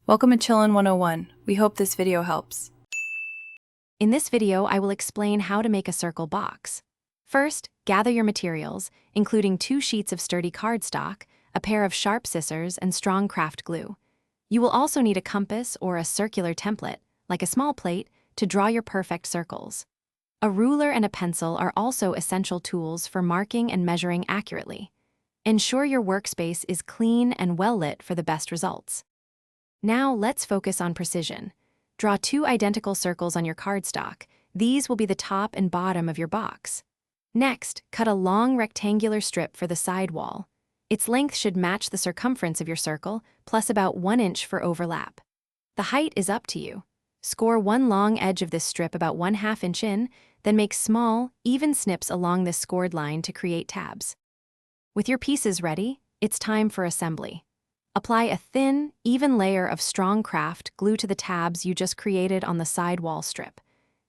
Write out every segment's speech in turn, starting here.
Welcome to Chillin' 101. We hope this video helps. In this video, I will explain how to make a circle box. First, gather your materials, including 2 sheets of sturdy cardstock, a pair of sharp scissors, and strong craft glue. You will also need a compass or a circular template, like a small plate, to draw your perfect circles. A ruler and a pencil are also essential tools for marking and measuring accurately. Ensure your workspace is clean and well lit for the best results. Now let's focus on precision. Draw 2 identical circles on your cardstock. These will be the top and bottom of your box. Next, cut a long rectangular strip for the side wall. Its length should match the circumference of your circle, plus about 1 inch for overlap. The height is up to you. Score one long edge of this strip about 1/2 inch in, then make small, even snips along this scored line to create tabs. With your pieces ready, it's time for assembly. Apply a thin, even layer of strong craft glue to the tabs you just created on the side wall strip.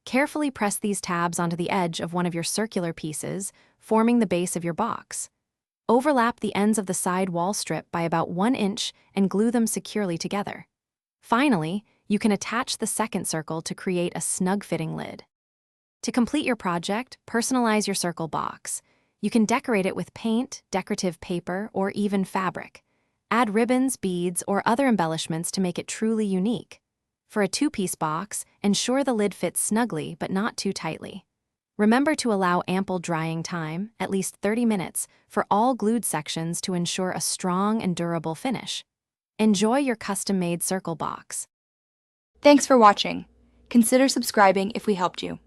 Carefully press these tabs onto the edge of one of your circular pieces, forming the base of your box. Overlap the ends of the side wall strip by about 1 inch and glue them securely together. Finally, you can attach the second circle to create a snug-fitting lid. To complete your project, personalize your circle box. You can decorate it with paint, decorative paper, or even fabric. Add ribbons, beads, or other embellishments to make it truly unique. For a 2-piece box, ensure the lid fits snugly but not too tightly. Remember to allow ample drying time, at least 30 minutes, for all glued sections to ensure a strong and durable finish. Enjoy your custom-made circle box. Thanks for watching. Consider subscribing if we helped you.